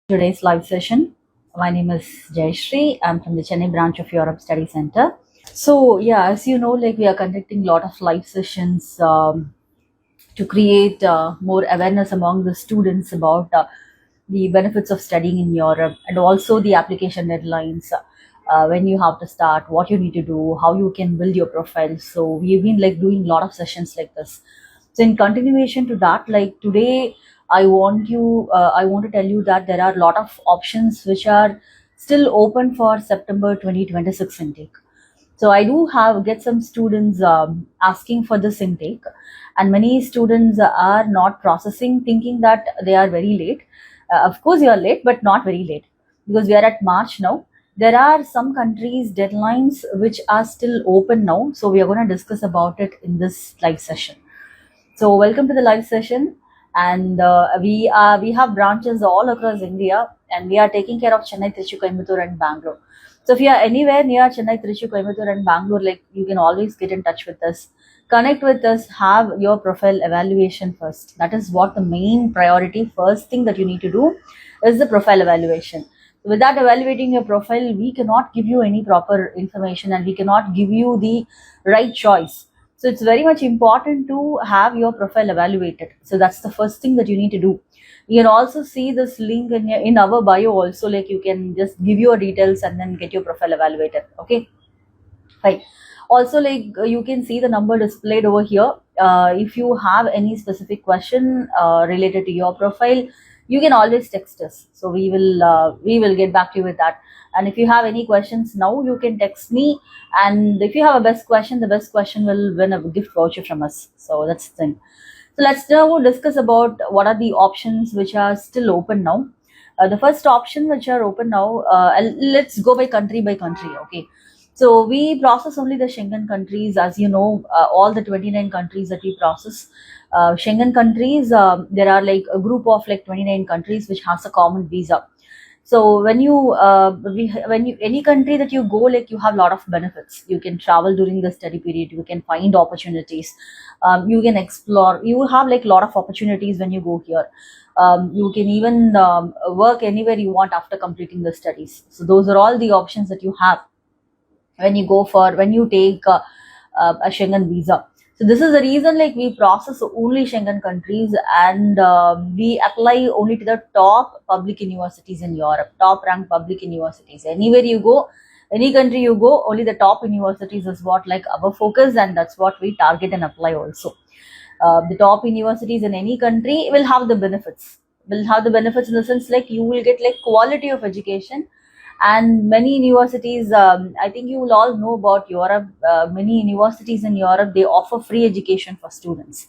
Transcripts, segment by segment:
Today's live session. My name is Jayashree. I'm from the Chennai branch of Europe Study Center. So yeah, as you know, like we are conducting a lot of live sessions to create more awareness among the students about the benefits of studying in Europe and also the application deadlines. When you have to start, what you need to do, how you can build your profile. So we've been like doing a lot of sessions like this. So in continuation to that, like today, I want to tell you that there are a lot of options which are still open for September 2026 intake. So I do have get some students asking for this intake, and many students are not processing, thinking that they are very late. Of course, you are late, but not very late because we are at March now. There are some countries' deadlines which are still open now, so we are going to discuss about it in this live session. So welcome to the live session, and we have branches all across India, and we are taking care of Chennai, Trichy, Coimbatore, and Bangalore. So if you are anywhere near Chennai, Trichy, Coimbatore, and Bangalore, like you can always get in touch with us, connect with us, have your profile evaluation first. That is what the main priority. First thing that you need to do is the profile evaluation. Without evaluating your profile, we cannot give you any proper information, and we cannot give you the right choice. So it's very much important to have your profile evaluated. So that's the first thing that you need to do. You can also see this link in our bio also, like you can just give your details and then get your profile evaluated. Okay, fine. Also, like you can see the number displayed over here. If you have any specific question related to your profile, you can always text us. So we will get back to you with that. And if you have any questions now, you can text me. And if you have a best question, the best question will win a gift voucher from us. So that's the thing. So let's now discuss about what are the options which are still open now. The first option which are open now, let's go by country. Okay. So we process only the Schengen countries, as you know, all the 29 countries that we process. Schengen countries, there are like a group of like 29 countries which has a common visa. So when you any country that you go, like you have a lot of benefits. You can travel during the study period. You can find opportunities. You can explore. You have like a lot of opportunities when you go here. You can even work anywhere you want after completing the studies. So those are all the options that you have when you take a Schengen visa. So this is the reason like we process only Schengen countries, and we apply only to the top public universities in Europe, top ranked public universities. Anywhere you go, any country you go, only the top universities is what like our focus, and that's what we target and apply also. The top universities in any country will have the benefits. Will have the benefits in the sense like you will get like quality of education, and many universities, I think you will all know about Europe. Many universities in Europe, they offer free education for students.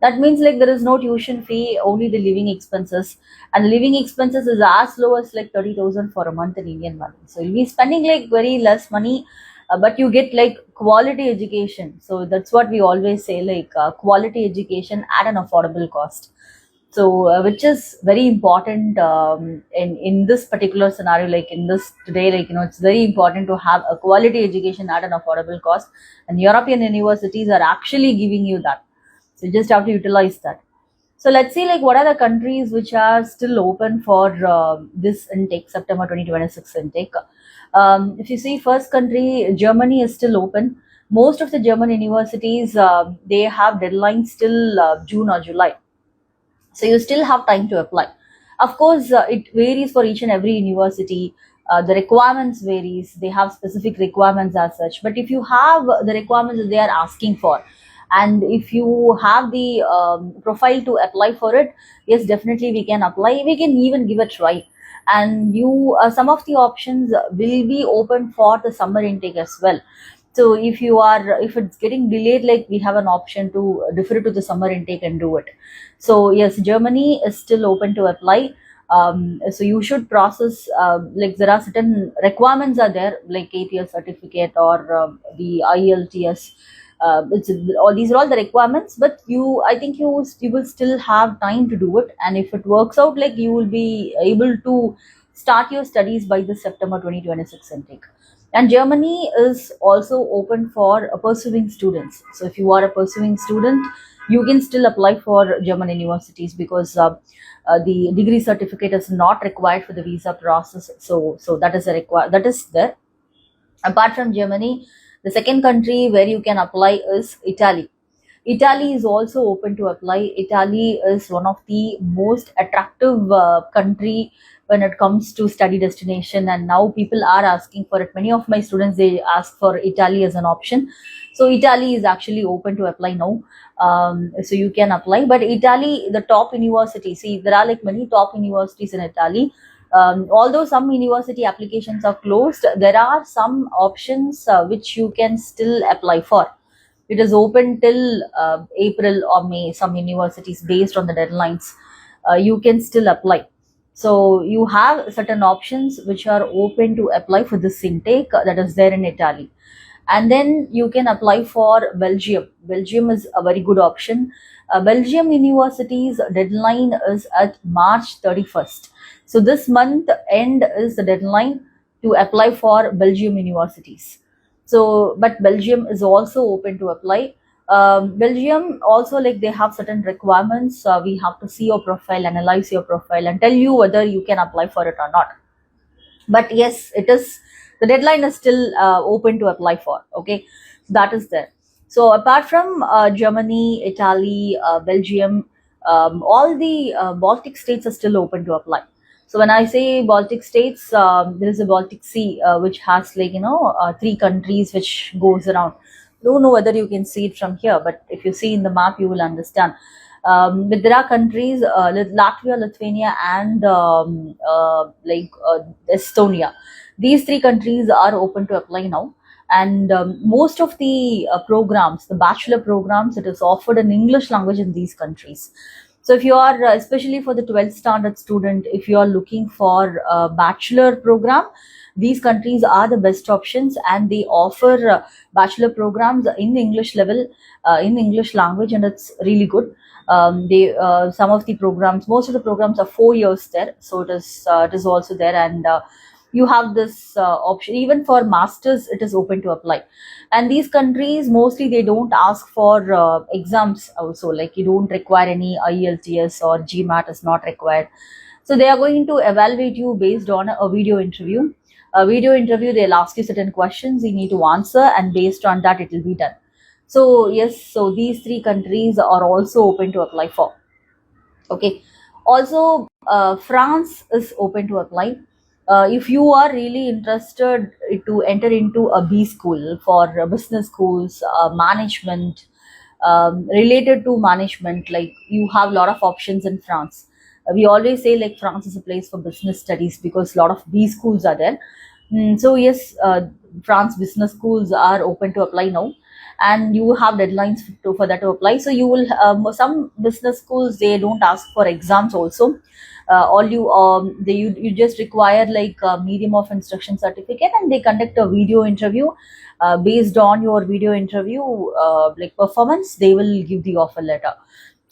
That means like there is no tuition fee, only the living expenses, and the living expenses is as low as like 30,000 for a month in Indian money. So you'll be spending like very less money, but you get like quality education. So that's what we always say, like quality education at an affordable cost. So which is very important in this particular scenario, like in this today, like it's very important to have a quality education at an affordable cost, and European universities are actually giving you that. So you just have to utilize that. So let's see like what are the countries which are still open for this intake, September 2026 intake. If you see, first country, Germany is still open. Most of the German universities, they have deadlines till June or July, so you still have time to apply. Of course, it varies for each and every university. The requirements varies, they have specific requirements as such, but if you have the requirements that they are asking for, and if you have the profile to apply for it, yes, definitely we can apply, we can even give a try. And you some of the options will be open for the summer intake as well. So if it's getting delayed, like we have an option to defer it to the summer intake and do it. So yes, Germany is still open to apply. So you should process, like there are certain requirements are there, like ATS certificate or the IELTS. All these are all the requirements, but I think you will still have time to do it, and if it works out, like you will be able to start your studies by the September 2026 intake. And Germany is also open for pursuing students. So if you are a pursuing student, you can still apply for German universities because the degree certificate is not required for the visa process. So that is a that is there. Apart from Germany, the second country where you can apply is Italy. Italy is also open to apply. Italy is one of the most attractive country when it comes to study destination, and now people are asking for it. Many of my students, they ask for Italy as an option. So Italy is actually open to apply now. So you can apply. But Italy, the top university, see, there are like many top universities in Italy. Although some university applications are closed, there are some options which you can still apply for. It is open till April or May. Some universities, based on the deadlines, you can still apply. So you have certain options which are open to apply for this intake that is there in Italy. And then you can apply for Belgium. Belgium is a very good option. Belgium university's deadline is at March 31st. So this month end is the deadline to apply for Belgium universities. So, but Belgium is also open to apply. Belgium also, like, they have certain requirements. We have to see your profile, analyze your profile, and tell you whether you can apply for it or not. But yes, it is, the deadline is still open to apply for. Okay, so that is there. So apart from Germany, Italy, Belgium, all the Baltic states are still open to apply. So when I say Baltic states, there is a Baltic Sea which has, like, three countries which goes around. Don't know whether you can see it from here, but if you see in the map, you will understand. But there are countries, Latvia, Lithuania, and Estonia. These three countries are open to apply now. And most of the programs, the bachelor programs, it is offered in English language in these countries. So if you are, especially for the 12th standard student, if you are looking for a bachelor program, these countries are the best options, and they offer bachelor programs in English level, in English language, and it's really good. They Some of the programs, most of the programs are 4 years there, so it is also there. And you have this option even for masters, it is open to apply. And these countries, mostly they don't ask for exams also, like you don't require any IELTS or GMAT is not required. So they are going to evaluate you based on a video interview. A video interview, they'll ask you certain questions, you need to answer, and based on that it will be done. So yes, so these three countries are also open to apply for. Okay. Also, France is open to apply. If you are really interested to enter into a B school for business schools, management, related to management, like, you have a lot of options in France. We always say, like, France is a place for business studies because a lot of B schools are there. So yes, France business schools are open to apply now, and you have deadlines for that to apply. So you will, some business schools, they don't ask for exams also. All you you just require, like, a medium of instruction certificate, and they conduct a video interview. Based on your video interview, like, performance, they will give the offer letter.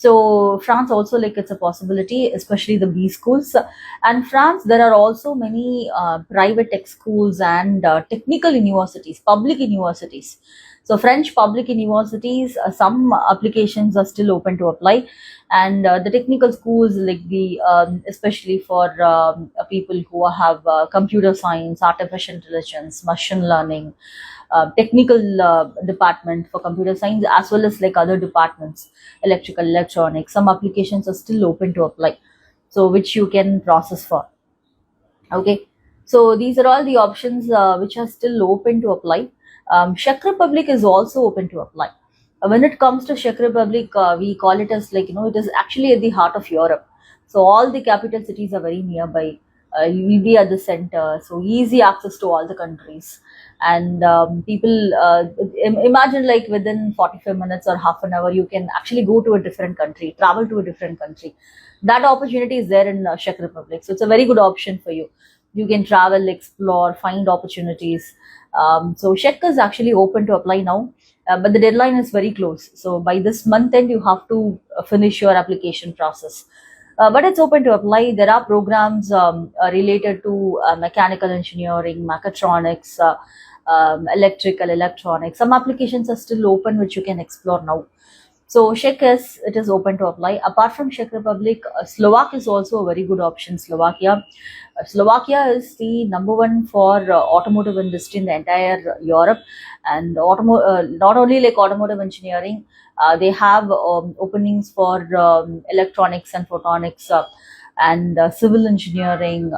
So France also, like, it's a possibility, especially the B schools. And France, there are also many private tech schools and technical universities, public universities. So French public universities, some applications are still open to apply. And the technical schools, like the especially for people who have computer science, artificial intelligence, machine learning, technical department for computer science, as well as, like, other departments, electrical, electronics, some applications are still open to apply, so which you can process for. Okay, so these are all the options which are still open to apply. Czech Republic is also open to apply. When it comes to Czech Republic, we call it as, like, it is actually at the heart of Europe. So all the capital cities are very nearby. You will be at the center, so easy access to all the countries. And people, imagine, like, within 45 minutes or half an hour, you can actually go to a different country, travel to a different country. That opportunity is there in Czech Republic, so it's a very good option for you. You can travel, explore, find opportunities. So Czech is actually open to apply now, but the deadline is very close. So by this month end, you have to finish your application process. But it's open to apply. There are programs related to mechanical engineering, mechatronics, electrical, electronics. Some applications are still open, which you can explore now. So Czech it is open to apply. Apart from Czech Republic, Slovak is also a very good option. Slovakia is the number one for automotive industry in the entire Europe, and not only like automotive engineering, they have openings for electronics and photonics, and civil engineering,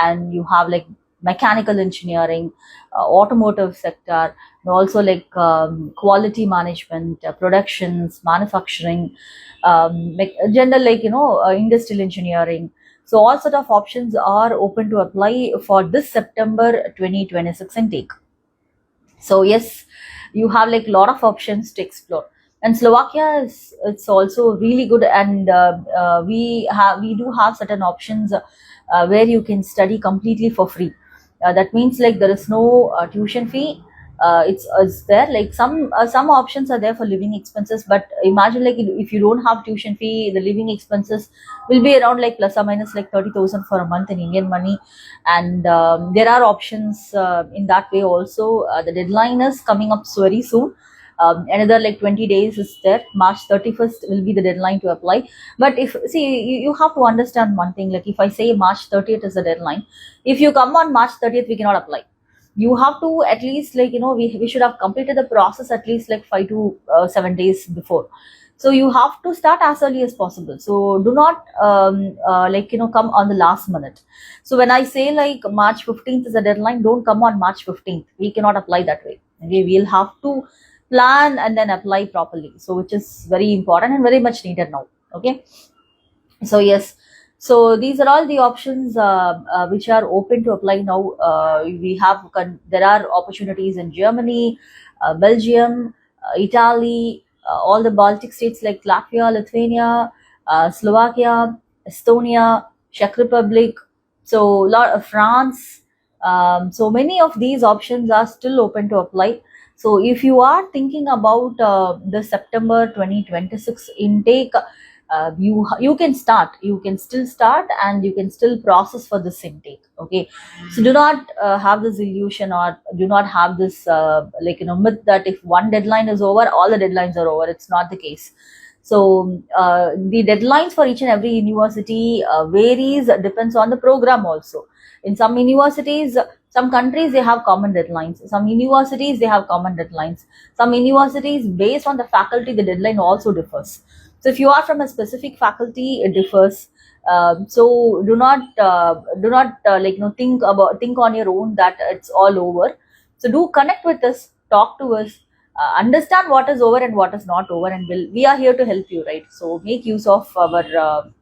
and you have like mechanical engineering, automotive sector, and also like quality management, productions, manufacturing, general like industrial engineering. So all sort of options are open to apply for this September 2026 intake. So yes, you have like a lot of options to explore. And Slovakia is, it's also really good, and we do have certain options where you can study completely for free. That means like there is no tuition fee. It's there like some options are there for living expenses, but imagine like if you don't have tuition fee, the living expenses will be around like plus or minus like 30,000 for a month in Indian money. And there are options in that way also. The deadline is coming up so very soon. Another like 20 days is there. March 31st will be the deadline to apply. But if see, you have to understand one thing, like if I say March 30th is the deadline, if you come on March 30th, we cannot apply. You have to at least like we should have completed the process at least like 5 to 7 days before. So you have to start as early as possible. So do not come on the last minute. So when I say like March 15th is the deadline, don't come on March 15th. We cannot apply that way. We will have to plan and then apply properly. So which is very important and very much needed now. Okay. So yes, so these are all the options which are open to apply now. There are opportunities in Germany, Belgium, Italy, all the Baltic states like Latvia, Lithuania, Slovakia, Estonia, Czech Republic, so lot of France. So many of these options are still open to apply. So if you are thinking about the September 2026 intake, you can still start, and you can still process for this intake. Okay, so do not have this illusion, or do not have this myth that if one deadline is over, all the deadlines are over. It's not the case. So the deadlines for each and every university varies, depends on the program also. In some universities, some countries, they have common deadlines. Some universities, they have common deadlines. Some universities, based on the faculty, the deadline also differs. So if you are from a specific faculty, it differs. So do not think on your own that it's all over. So do connect with us, talk to us, understand what is over and what is not over, and we are here to help you, right? So make use of our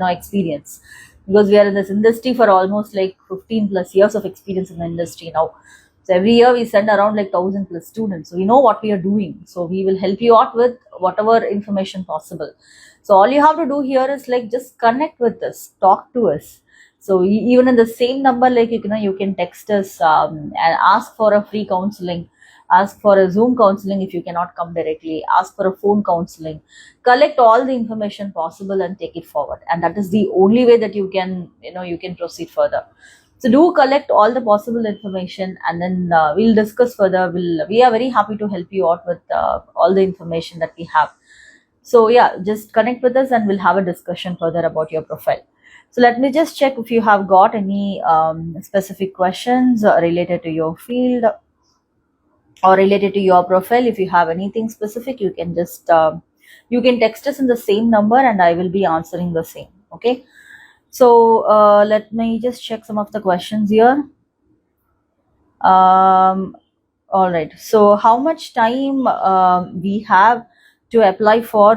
experience, because we are in this industry for almost like 15 plus years of experience in the industry now. So every year we send around like 1,000 plus students. So we know what we are doing. So we will help you out with whatever information possible. So all you have to do here is like just connect with us, talk to us. So even in the same number, like you can text us and ask for a free counseling, ask for a Zoom counseling if you cannot come directly, ask for a phone counseling, collect all the information possible and take it forward. And that is the only way that you can proceed further. So do collect all the possible information, and then we'll discuss further. We are very happy to help you out with all the information that we have. So yeah, just connect with us and we'll have a discussion further about your profile. So let me just check if you have got any specific questions related to your field or related to your profile. If you have anything specific, you can just you can text us in the same number and I will be answering the same. Okay. So let me just check some of the questions here. All right. So how much time we have to apply for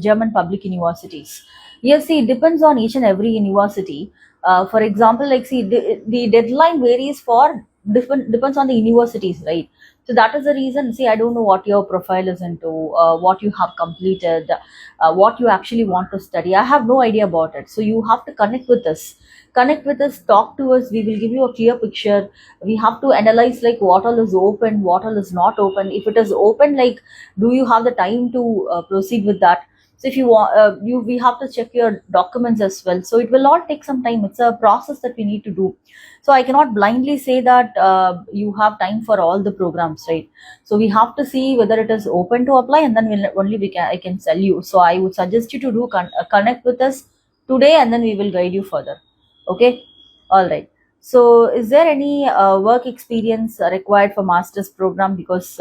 German public universities? Yes, see, it depends on each and every university. For example, like see, the deadline varies for depends on the universities, right? So that is the reason. See, I don't know what your profile is into, what you have completed, what you actually want to study. I have no idea about it. So you have to connect with us. Connect with us, talk to us. We will give you a clear picture. We have to analyze like what all is open, what all is not open. If it is open, like do you have the time to proceed with that? So if you want, we have to check your documents as well. So it will all take some time. It's a process that we need to do. So I cannot blindly say that you have time for all the programs, right? So we have to see whether it is open to apply, and then only I can tell you. So I would suggest you to do connect with us today, and then we will guide you further. Okay, all right. So is there any work experience required for master's program? Because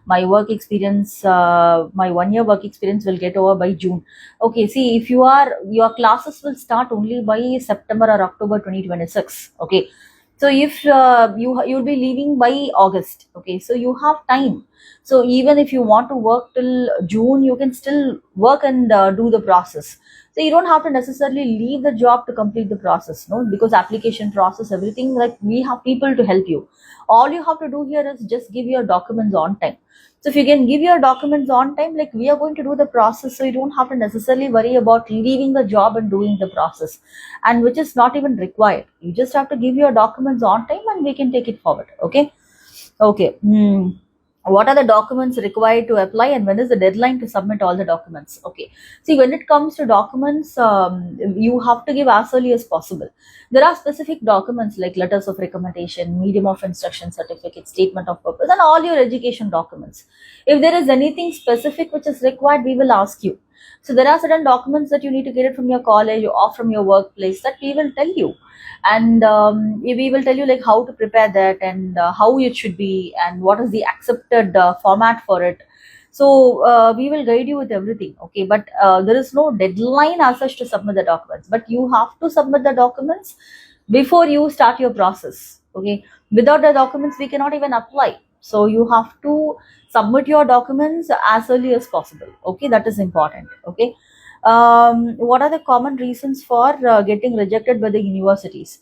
my work experience, my 1 year work experience will get over by June. Okay, see, if your classes will start only by September or October 2026. Okay, so if you'll be leaving by August. Okay, so you have time. So even if you want to work till June, you can still work and do the process. So you don't have to necessarily leave the job to complete the process, no, because application process, everything, like we have people to help you. All you have to do here is just give your documents on time. So if you can give your documents on time, like we are going to do the process, so you don't have to necessarily worry about leaving the job and doing the process, and which is not even required. You just have to give your documents on time and we can take it forward. Okay. Okay. What are the documents required to apply, and when is the deadline to submit all the documents? Okay. See, when it comes to documents, you have to give as early as possible. There are specific documents like letters of recommendation, medium of instruction certificate, statement of purpose, and all your education documents. If there is anything specific which is required, we will ask you. So there are certain documents that you need to get it from your college or from your workplace that we will tell you, and we will tell you like how to prepare that, and how it should be, and what is the accepted format for it. So we will guide you with everything. Okay, but there is no deadline as such to submit the documents, but you have to submit the documents before you start your process. Okay, without the documents we cannot even apply. So you have to submit your documents as early as possible. Okay, that is important. Okay. What are the common reasons for getting rejected by the universities?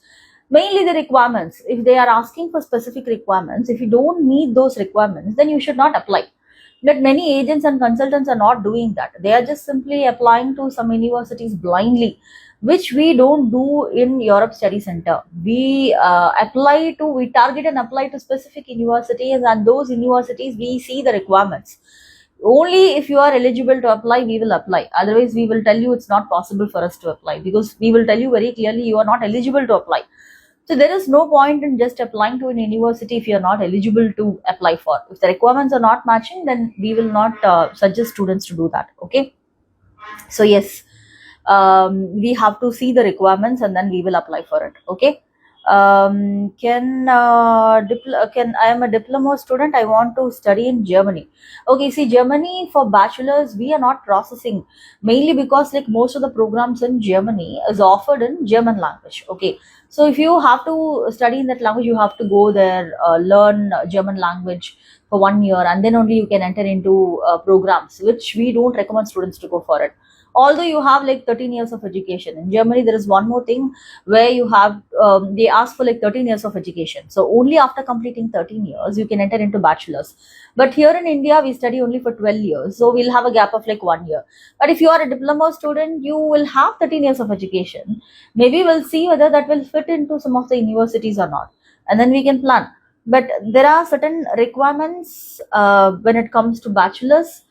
Mainly the requirements. If they are asking for specific requirements, if you don't meet those requirements, then you should not apply. But many agents and consultants are not doing that. They are just simply applying to some universities blindly, which we don't do in Europe Study Center. We we target and apply to specific universities, and those universities we see the requirements. Only if you are eligible to apply, we will apply. Otherwise, we will tell you it's not possible for us to apply, because we will tell you very clearly you are not eligible to apply. So there is no point in just applying to an university if you are not eligible to apply for. If the requirements are not matching, then we will not suggest students to do that. Okay. So yes, we have to see the requirements and then we will apply for it. Okay. Can I am a diploma student, I want to study in Germany. Okay, see, Germany for bachelors we are not processing, mainly because like most of the programs in Germany is offered in German language. Okay, so if you have to study in that language, you have to go there, learn German language for 1 year, and then only you can enter into programs, which we don't recommend students to go for it. Although you have like 13 years of education in Germany, there is one more thing where you have they ask for like 13 years of education. So only after completing 13 years you can enter into bachelor's. But here in India we study only for 12 years, so we'll have a gap of like 1 year. But if you are a diploma student, you will have 13 years of education. Maybe we'll see whether that will fit into some of the universities or not, and then we can plan. But there are certain requirements when it comes to bachelor's.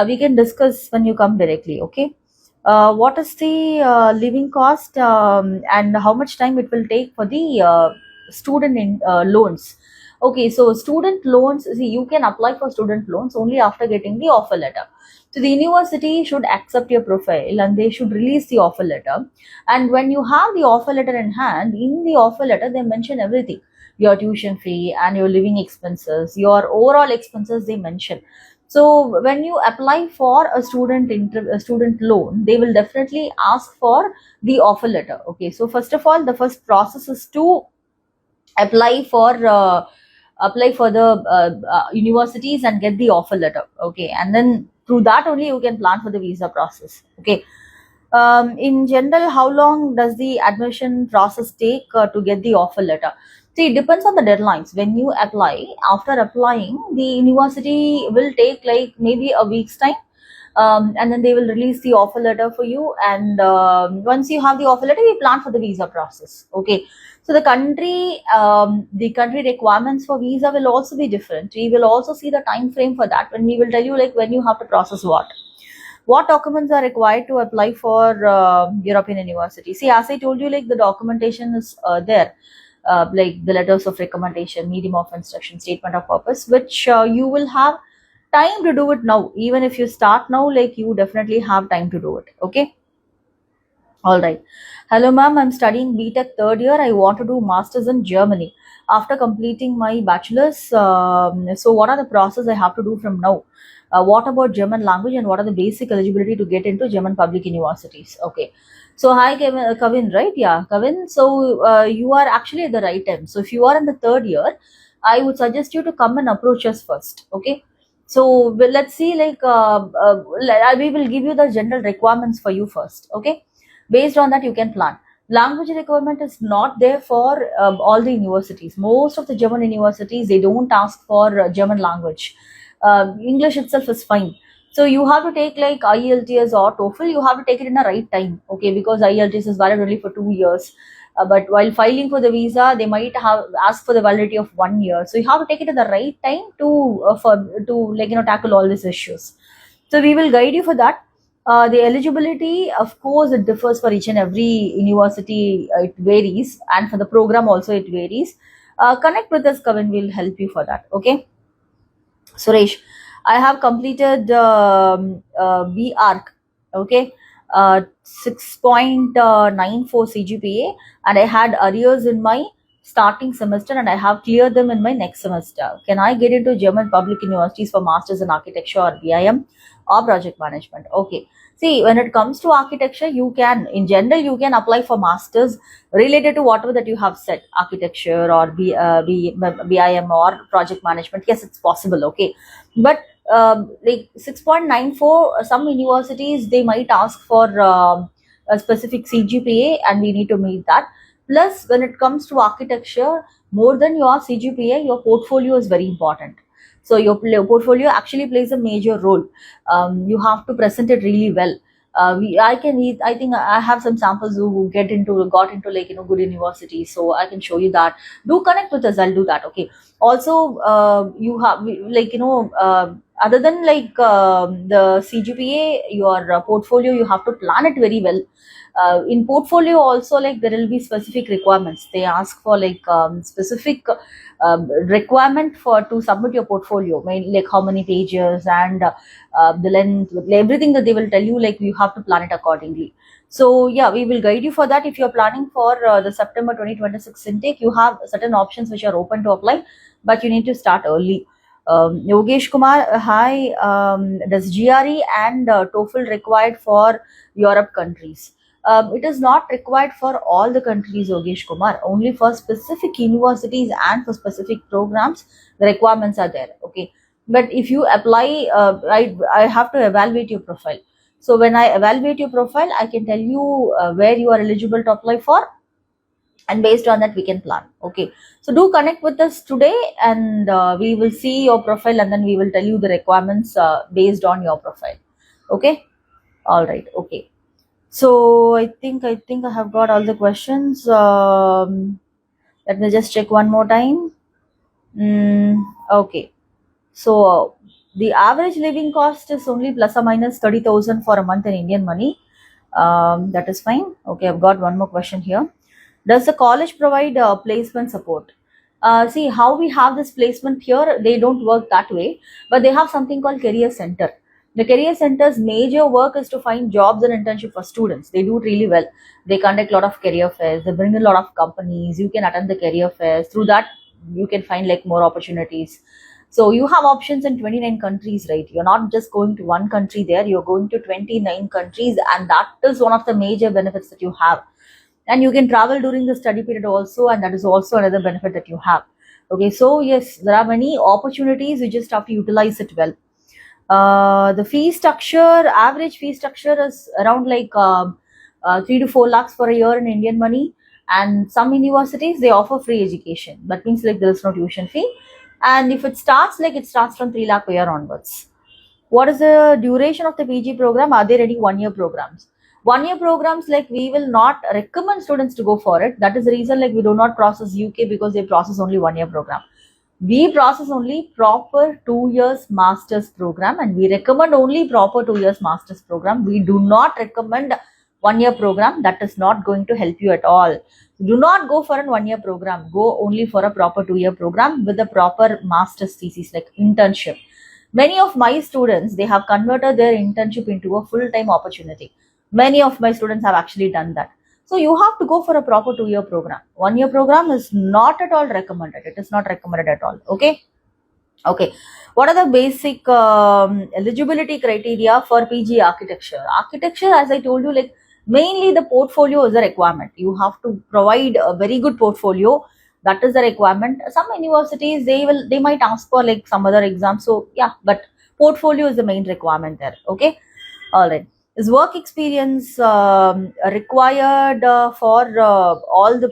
We can discuss when you come directly. Okay. What is the living cost, and how much time it will take for the student loans? Okay, so student loans, see, you can apply for student loans only after getting the offer letter. So the university should accept your profile and they should release the offer letter. And when you have the offer letter in hand, in the offer letter they mention everything: your tuition fee and your living expenses, your overall expenses they mention. So when you apply for a student loan, they will definitely ask for the offer letter. Okay, so first of all, the first process is to apply for the universities and get the offer letter. Okay, and then through that only you can plan for the visa process. Okay. In general, how long does the admission process take to get the offer letter? See, it depends on the deadlines. When you apply, after applying, the university will take like maybe a week's time, and then they will release the offer letter for you. And once you have the offer letter, we plan for the visa process. Okay, so the country requirements for visa will also be different. We will also see the time frame for that when we will tell you like when you have to process what. What documents are required to apply for European university? See, as I told you, like the documentation is there, like the letters of recommendation, medium of instruction, statement of purpose, which you will have time to do it now. Even if you start now, like you definitely have time to do it. Okay. All right. Hello, ma'am. I'm studying BTech third year. I want to do masters in Germany. After completing my bachelor's, so what are the process I have to do from now? What about German language and what are the basic eligibility to get into German public universities? Okay. So hi, Kavin, right? Yeah, Kavin. So you are actually at the right time. So if you are in the third year, I would suggest you to come and approach us first. Okay. So let's see, like we will give you the general requirements for you first. Okay, based on that you can plan. Language requirement is not there for all the universities. Most of the German universities, they don't ask for German language. English itself is fine. So you have to take like IELTS or TOEFL. You have to take it in the right time, okay, because IELTS is valid only for 2 years. But while filing for the visa, they might have asked for the validity of 1 year. So you have to take it at the right time to like tackle all these issues. So we will guide you for that. The eligibility, of course, it differs for each and every university. It varies, and for the program also it varies. Connect with us, Kavin. We'll help you for that. Okay, Suresh. I have completed BARC. Okay, 6.94 CGPA, and I had arrears in my starting semester, and I have cleared them in my next semester. Can I get into German public universities for masters in architecture or BIM or project management? Okay. See, when it comes to architecture, you can, in general, you can apply for masters related to whatever that you have said, architecture or BIM or project management. Yes, it's possible. Okay, but like 6.94, some universities they might ask for a specific CGPA, and we need to meet that. Plus, when it comes to architecture, more than your CGPA, your portfolio is very important. So your portfolio actually plays a major role. You have to present it really well. I think I have some samples who got into like good universities, so I can show you that. Do connect with us. I'll do that. Okay. Also, you have like other than like the CGPA, your portfolio, you have to plan it very well. In portfolio also, like there will be specific requirements. They ask for like specific requirement for to submit your portfolio, like how many pages and the length, everything that they will tell you, like you have to plan it accordingly. So yeah, we will guide you for that. If you're planning for the September 2026 intake, you have certain options which are open to apply, but you need to start early. Yogesh Kumar, hi. Does GRE and TOEFL required for Europe countries? It is not required for all the countries, Yogesh Kumar. Only for specific universities and for specific programs, the requirements are there. Okay, but if you apply, I have to evaluate your profile. So when I evaluate your profile, I can tell you where you are eligible to apply for, and based on that we can plan. Okay, so do connect with us today, and we will see your profile, and then we will tell you the requirements based on your profile. Okay, all right. Okay, so I think I have got all the questions. Let me just check one more time. Okay, so the average living cost is only plus or minus 30,000 for a month in Indian money. That is fine. Okay, I've got one more question here. Does the college provide placement support? See, how we have this placement here, they don't work that way, but they have something called career center. The career center's major work is to find jobs and internship for students. They do it really well. They conduct a lot of career fairs. They bring a lot of companies. You can attend the career fairs. Through that, you can find like more opportunities. So you have options in 29 countries, right? You're not just going to one country there. You're going to 29 countries, and that is one of the major benefits that you have. And you can travel during the study period also, and that is also another benefit that you have. Okay, so yes, there are many opportunities. You just have to utilize it well. The fee structure, average fee structure is around like 3 to 4 lakhs for a year in Indian money. And some universities, they offer free education. That means like there is no tuition fee. And if it starts, like it starts from 3 lakh per year onwards. What is the duration of the PG program? Are there any 1 year programs? 1 year programs, like we will not recommend students to go for it. That is the reason like we do not process UK, because they process only 1 year program. We process only proper 2 years master's program, and we recommend only proper 2 years master's program. We do not recommend 1 year program. That is not going to help you at all. Do not go for a 1 year program. Go only for a proper 2 year program with a proper master's thesis like internship. Many of my students, they have converted their internship into a full-time opportunity. Many of my students have actually done that. So you have to go for a proper 2 year program. 1 year program is not at all recommended. It is not recommended at all. Okay. Okay. What are the basic eligibility criteria for PG architecture? Architecture, as I told you, like mainly the portfolio is a requirement. You have to provide a very good portfolio. That is the requirement. Some universities, they might ask for like some other exams. So yeah, but portfolio is the main requirement there. Okay. All right. Is work experience required for all the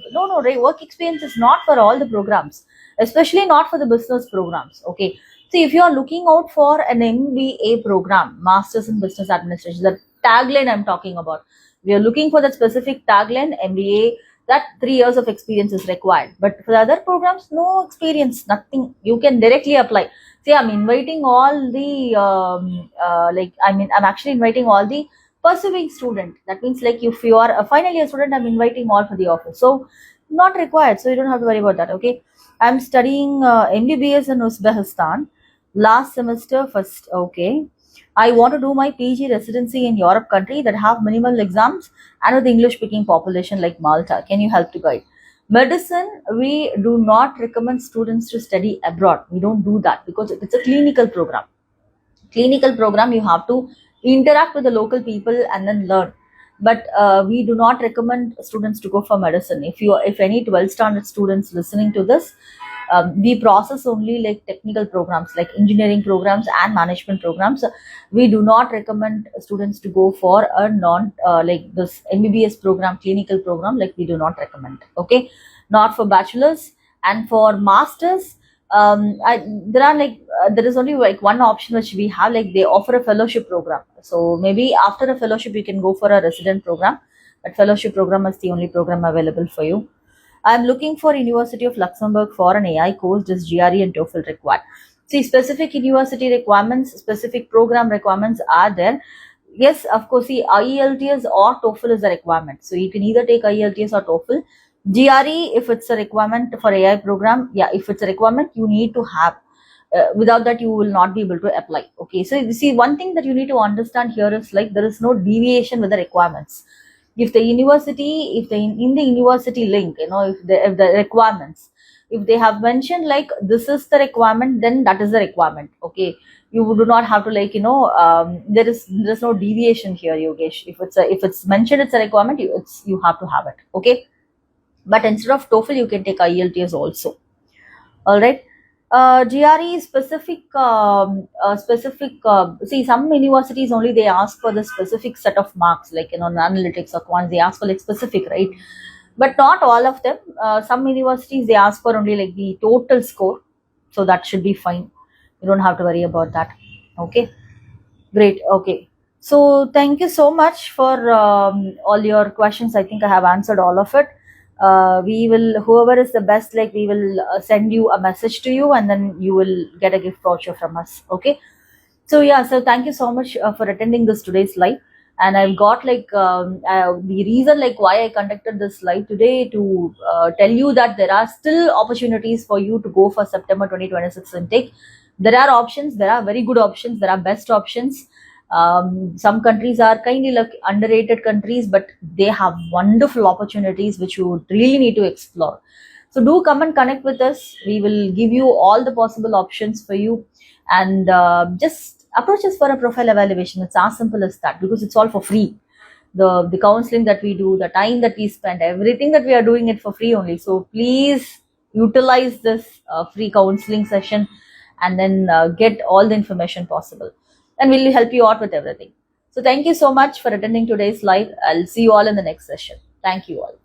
work experience is not for all the programs, especially not for the business programs. Okay, see, if you are looking out for an MBA program, Masters in Business Administration, the tagline I'm talking about, we are looking for that specific tagline, MBA, that 3 years of experience is required. But for the other programs, no experience, nothing. You can directly apply. See, I'm inviting all the I'm actually inviting all the pursuing student. That means like if you are a final year student, I'm inviting all for the office. So not required. So you don't have to worry about that. Okay, I'm studying MBBS in Uzbekistan. Last semester, first. Okay, I want to do my PG residency in Europe country that have minimal exams and with English speaking population like Malta. Can you help to guide? Medicine, we do not recommend students to study abroad. We don't do that because it's a clinical program. Clinical program, you have to interact with the local people and then learn. But we do not recommend students to go for medicine. If any 12th standard students listening to this, we process only like technical programs like engineering programs and management programs. We do not recommend students to go for a non like this MBBS program, clinical program, like we do not recommend. Okay, not for bachelors. And for masters, there is only like one option which we have, like they offer a fellowship program. So maybe after a fellowship you can go for a resident program, but fellowship program is the only program available for you. I'm looking for University of Luxembourg for an AI course. Does GRE and TOEFL required? See, specific university requirements, specific program requirements are there. Yes, of course. See, IELTS or TOEFL is a requirement. So you can either take IELTS or TOEFL. GRE, if it's a requirement for AI program, yeah, if it's a requirement, you need to have. Without that, you will not be able to apply. Okay, so you see, one thing that you need to understand here is like there is no deviation with the requirements. If the university, if the in the university link, if the requirements, if they have mentioned like this is the requirement, then that is the requirement. Okay, you do not have to there's no deviation here, Yogesh. If it's mentioned it's a requirement, you have to have it. Okay, but instead of TOEFL, you can take IELTS also. All right. GRE see, some universities only they ask for the specific set of marks, like in analytics or quants, they ask for like specific, right? But not all of them. Some universities they ask for only like the total score, so that should be fine. You don't have to worry about that. Okay, great. Okay, so thank you so much for all your questions. I think I have answered all of it. We will, whoever is the best, like we will send you a message to you, and then you will get a gift voucher from us. Okay, so yeah, so thank you so much for attending this today's live. And I've got like the reason like why I conducted this live today to tell you that there are still opportunities for you to go for September 2026 intake. There are options, there are very good options, there are best options. Some countries are kind of like underrated countries, but they have wonderful opportunities which you would really need to explore. So do come and connect with us. We will give you all the possible options for you, and just approach us for a profile evaluation. It's as simple as that, because it's all for free. The counseling that we do, the time that we spend, everything that we are doing it for free only. So please utilize this free counseling session, and then get all the information possible, and we'll help you out with everything. So thank you so much for attending today's live. I'll see you all in the next session. Thank you all.